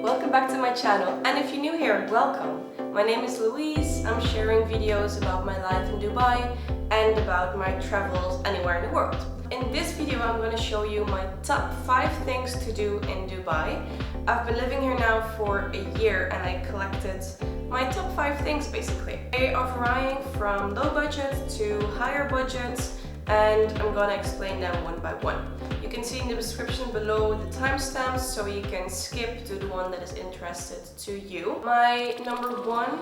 welcome back to my channel, and if you're new here, welcome. My name is Louise. I'm sharing videos about my life in Dubai and about my travels anywhere in the world. In this video I'm going to show you my top 5 things to do in Dubai. I've been living here now for a year and I collected my top 5 things basically. They are varying from low budget to higher budgets, and I'm gonna explain them one by one. You can see in the description below the timestamps so you can skip to the one that is interested to you. My number 1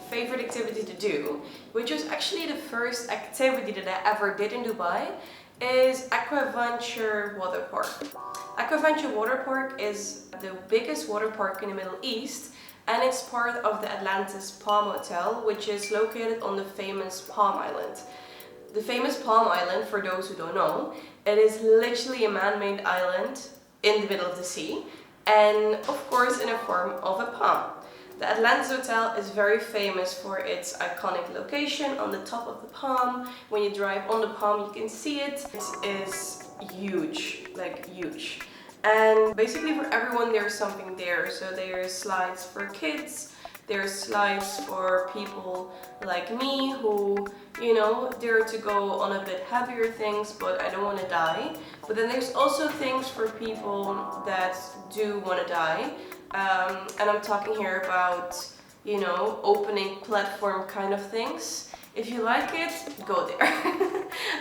favorite activity to do, which was actually the first activity that I ever did in Dubai, is Aquaventure water park. Aquaventure water park is the biggest water park in the Middle East, and it's part of the Atlantis Palm Hotel, which is located on the famous Palm Island. The famous Palm Island, for those who don't know, it is literally a man-made island in the middle of the sea, and of course in a form of a palm. The Atlantis Hotel is very famous for its iconic location on the top of the palm. When you drive on the palm you can see it. It is huge, like huge. And basically for everyone there's something there. So there's slides for kids, there's slides for people like me who, you know, dare to go on a bit heavier things but I don't want to die. But then there's also things for people that do want to die. And I'm talking here about, you know, opening platform kind of things. If you like it, go there.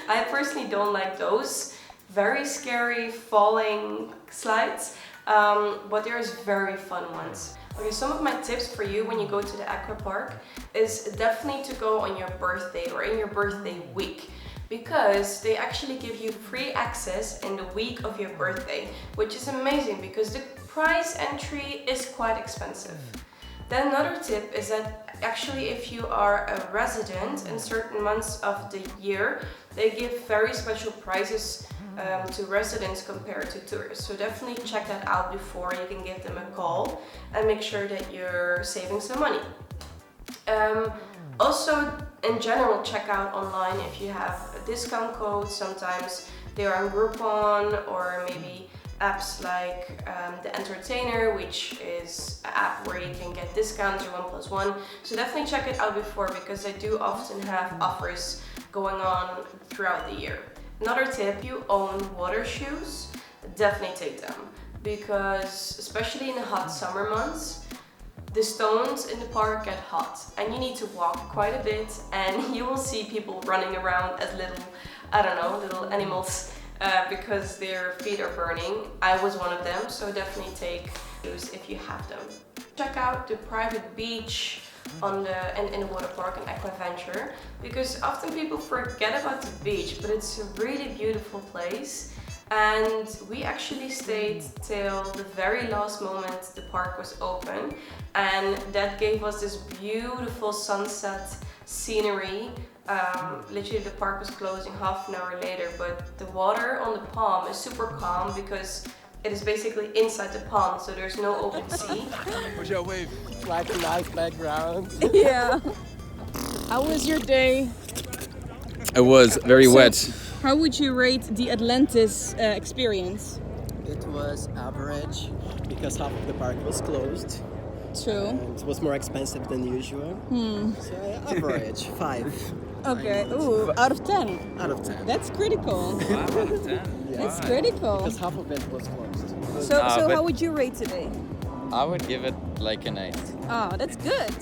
I personally don't like those very scary falling slides, but there's very fun ones. Okay, some of my tips for you when you go to the aqua park is definitely to go on your birthday or in your birthday week, because they actually give you free access in the week of your birthday, which is amazing because the price entry is quite expensive. Then another tip is that actually if you are a resident in certain months of the year, they give very special prices to residents compared to tourists. So definitely check that out before you can give them a call and make sure that you're saving some money. Also, in general, check out online if you have a discount code. Sometimes they are on Groupon, or maybe apps like The Entertainer, which is an app where you can get discounts or 1+1. So definitely check it out before, because they do often have offers going on throughout the year. Another tip, if you own water shoes, definitely take them, because especially in the hot summer months, the stones in the park get hot and you need to walk quite a bit, and you will see people running around as little, I don't know, little animals because their feet are burning. I was one of them, so definitely take those if you have them. Check out the private beach in the water park in Aquaventure, because often people forget about the beach, but it's a really beautiful place. And we actually stayed till the very last moment the park was open, and that gave us this beautiful sunset scenery. Literally the park was closing half an hour later, but the water on the palm is super calm because it is basically inside the pond, so there's no open sea. What's your wave? Like a nice background. Yeah. How was your day? It was very wet. How would you rate the Atlantis experience? It was average because half of the park was closed. True. And it was more expensive than usual. So average, 5. Okay. Ooh, out of 10. Out of 10. That's critical. Out of 10. Yeah. That's critical. Because half of it was closed. So but- how would you rate today? I would give it like an 8. Oh, that's good.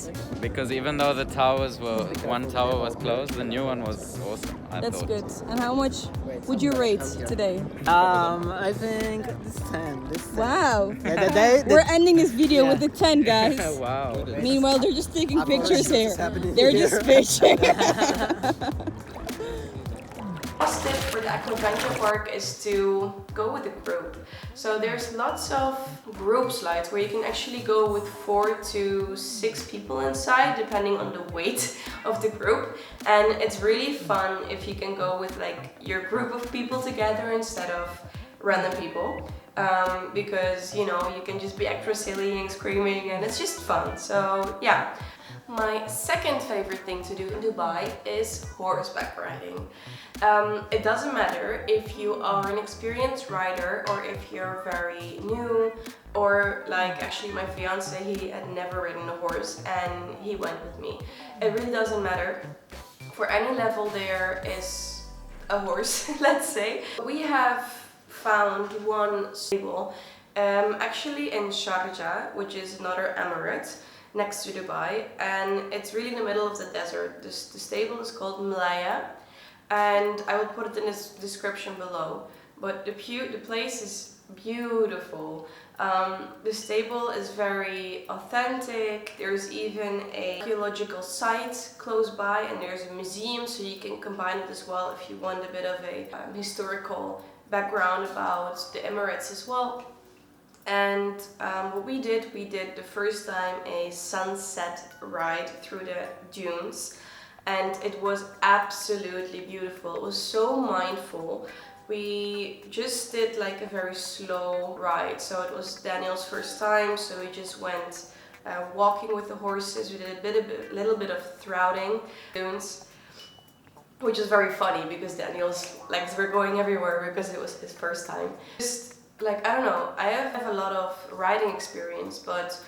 Because even though the towers were, one tower was closed, the new one was awesome. That's good. And how much would you rate today? I think this 10. Wow. Yeah, We're ending this video with a 10, guys. Wow. Meanwhile, they're just taking I've pictures already here. what's happening They're here. just fishing. Last tip for the Aquaventure park is to go with a group. So there's lots of group slides where you can actually go with 4 to 6 people inside, depending on the weight of the group. And it's really fun if you can go with like your group of people together instead of random people. Because, you know, you can just be extra silly and screaming and it's just fun. So yeah. My second favorite thing to do in Dubai is horseback riding. It doesn't matter if you are an experienced rider or if you're very new, or like actually my fiance, he had never ridden a horse and he went with me. It really doesn't matter. For any level there is a horse, let's say. We have found one stable actually in Sharjah, which is another emirate next to Dubai, and it's really in the middle of the desert. The stable is called Mleiha, and I will put it in the description below. But the place is beautiful. The stable is very authentic. There's even an archaeological site close by, and there's a museum, so you can combine it as well if you want a bit of a historical background about the Emirates as well. And what we did the first time a sunset ride through the dunes, and it was absolutely beautiful. It was so mindful. We just did like a very slow ride, so it was Daniel's first time, so we just went walking with the horses. We did a little bit of throughoting dunes, which is very funny because Daniel's legs were going everywhere because it was his first time. Just like, I don't know, I have a lot of riding experience, but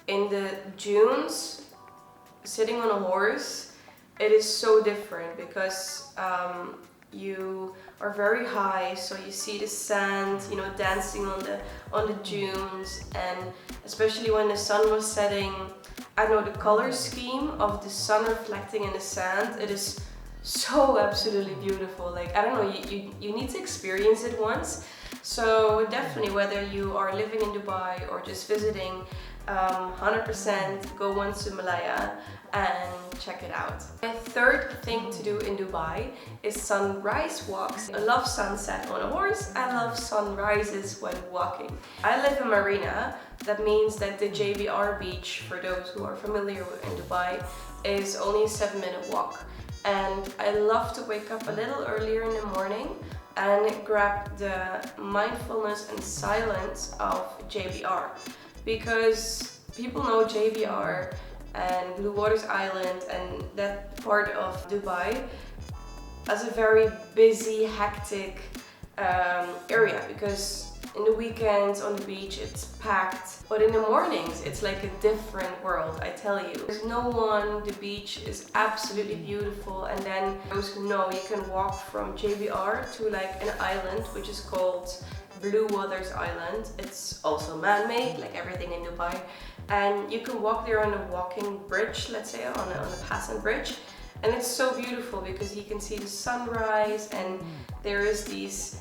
in the dunes, sitting on a horse, it is so different because you are very high, so you see the sand, you know, dancing on the dunes, and especially when the sun was setting, I don't know, the color scheme of the sun reflecting in the sand, it is so absolutely beautiful. Like, I don't know, you need to experience it once. So definitely, whether you are living in Dubai or just visiting, 100% go once to Mleiha and check it out. My third thing to do in Dubai is sunrise walks. I love sunset on a horse. I love sunrises when walking. I live in Marina. That means that the JBR beach, for those who are familiar in Dubai, is only a 7-minute walk. And I love to wake up a little earlier in the morning and grab the mindfulness and silence of JBR, because people know JBR and Blue Waters Island and that part of Dubai as a very busy, hectic area, because in the weekends on the beach it's packed, but in the mornings it's like a different world, I tell you. There's no one, the beach is absolutely beautiful, and then those who know, you can walk from JBR to like an island which is called Blue Waters Island. It's also man-made, like everything in Dubai, and you can walk there on a walking bridge, let's say on a passant bridge, and it's so beautiful because you can see the sunrise, and there is these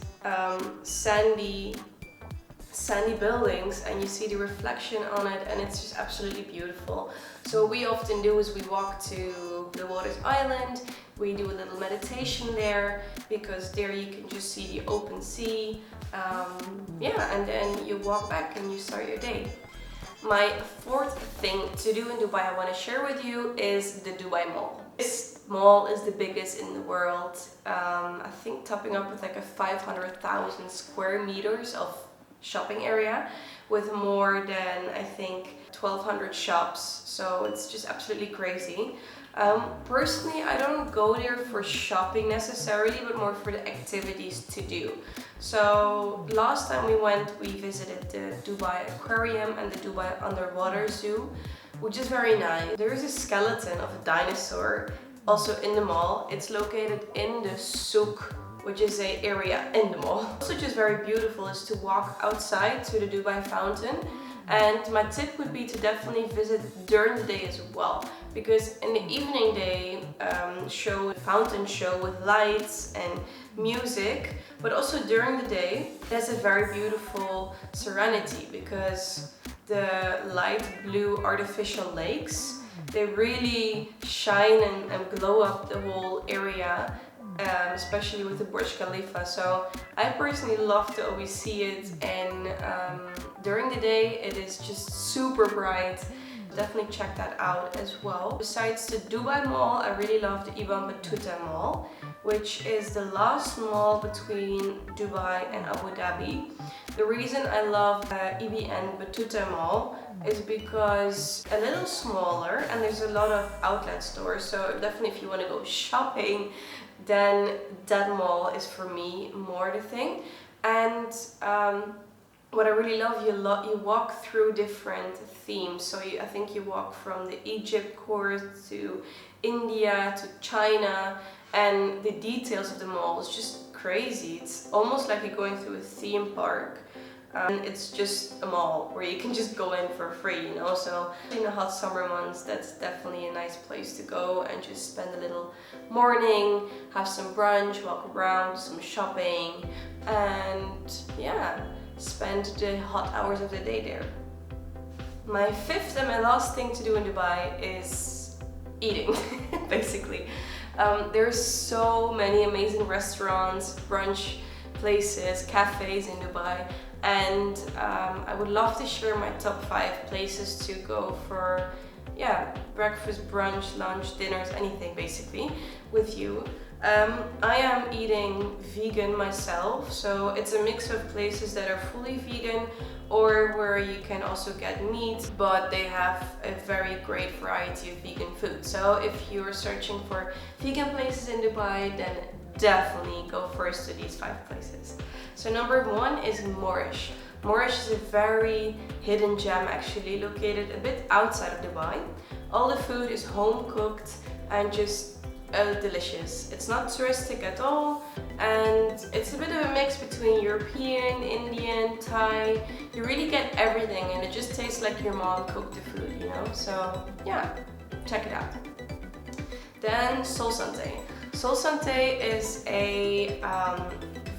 sandy buildings, and you see the reflection on it, and it's just absolutely beautiful. So what we often do is we walk to the Waters Island, we do a little meditation there, because there you can just see the open sea, and then you walk back and you start your day. My fourth thing to do in Dubai I want to share with you is the Dubai Mall. This mall is the biggest in the world, I think topping up with like a 500,000 square meters of shopping area, with more than, I think, 1,200 shops, so it's just absolutely crazy. Personally, I don't go there for shopping necessarily, but more for the activities to do. So last time we went, we visited the Dubai Aquarium and the Dubai Underwater Zoo, which is very nice. There is a skeleton of a dinosaur also in the mall. It's located in the souk, which is an area in the mall. Also just very beautiful is to walk outside to the Dubai fountain, and my tip would be to definitely visit during the day as well, because in the evening they fountain show with lights and music, but also during the day there's a very beautiful serenity, because the light blue artificial lakes, they really shine and glow up the whole area, especially with the Burj Khalifa. So I personally love to always see it, and during the day it is just super bright, Definitely check that out as well. Besides the Dubai Mall, I really love the Batutta Mall, which is the last mall between Dubai and Abu Dhabi. The reason I love Ibi and Batutta Mall is because a little smaller and there's a lot of outlet stores, so definitely if you want to go shopping, then that mall is for me more the thing. And what I really love, you walk through different themes. So I think you walk from the Egypt court to India to China, and the details of the mall is just crazy. It's almost like you're going through a theme park. It's just a mall where you can just go in for free, you know. So in the hot summer months, that's definitely a nice place to go and just spend a little morning, have some brunch, walk around, some shopping, and yeah, spend the hot hours of the day there. My fifth and my last thing to do in Dubai is eating, basically. There's so many amazing restaurants, brunch places, cafes in Dubai, and I would love to share my top 5 places to go for, yeah, breakfast, brunch, lunch, dinners, anything basically with you. I am eating vegan myself, so it's a mix of places that are fully vegan or where you can also get meat, but they have a very great variety of vegan food. So if you're searching for vegan places in Dubai, then definitely go first to these 5 places. So number 1 is Moorish. Moorish is a very hidden gem, actually located a bit outside of Dubai. All the food is home cooked and just delicious. It's not touristic at all, and it's a bit of a mix between European, Indian, Thai. You really get everything, and it just tastes like your mom cooked the food, you know? So yeah, check it out. Then Sol Santé. Sol Santé is a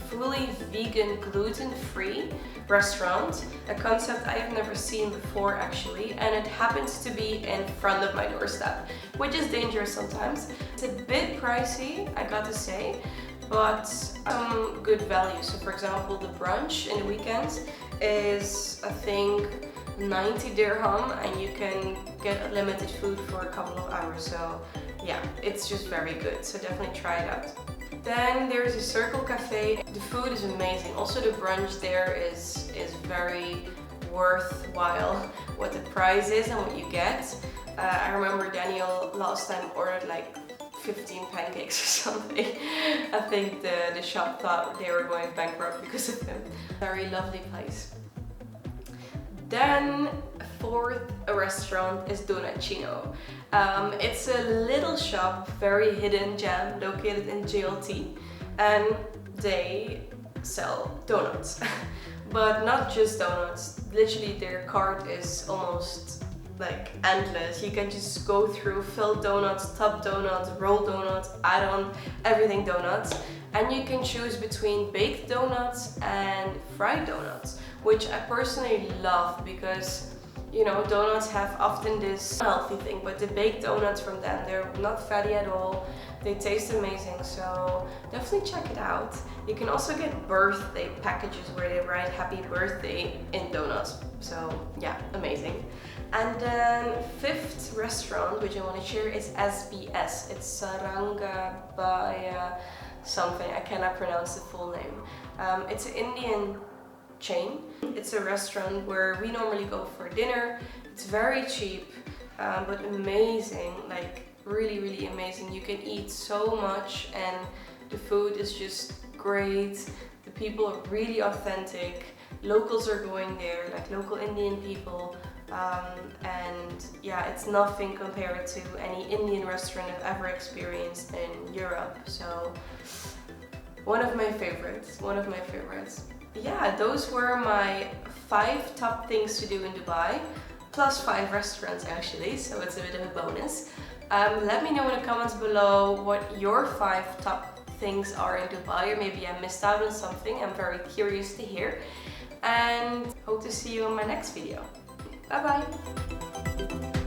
fully vegan, gluten-free restaurant, a concept I have never seen before actually, and it happens to be in front of my doorstep, which is dangerous sometimes. It's a bit pricey, I gotta say, but good value. So for example, the brunch in the weekends is, I think, 90 dirham, and you can get unlimited food for a couple of hours. So yeah, it's just very good, so definitely try it out. Then there's a Circle Cafe. The food is amazing. Also the brunch there is very worthwhile what the price is and what you get. I remember Daniel last time ordered like 15 pancakes or something. I think the shop thought they were going bankrupt because of him. Very lovely place. Then fourth restaurant is Donatino. It's a little shop, very hidden gem, located in JLT, and they sell donuts. But not just donuts, literally their cart is almost like endless. You can just go through filled donuts, top donuts, rolled donuts, add-on, everything donuts. And you can choose between baked donuts and fried donuts, which I personally love because, you know, donuts have often this healthy thing, but the baked donuts from them, they're not fatty at all. They taste amazing, so definitely check it out. You can also get birthday packages where they write happy birthday in donuts. So yeah, amazing. And then fifth restaurant, which I want to share, is SBS. It's saarangaa by something, I cannot pronounce the full name. It's an Indian chain. It's a restaurant where we normally go for dinner. It's very cheap, but amazing, like really amazing. You can eat so much and the food is just great. The people are really authentic. Locals are going there, like local Indian people. And yeah, it's nothing compared to any Indian restaurant I've ever experienced in Europe. So one of my favorites. Yeah, those were my 5 top things to do in Dubai, plus 5 restaurants actually, so it's a bit of a bonus. Let me know in the comments below what your 5 top things are in Dubai, or maybe I missed out on something. I'm very curious to hear, and hope to see you in my next video. Bye bye!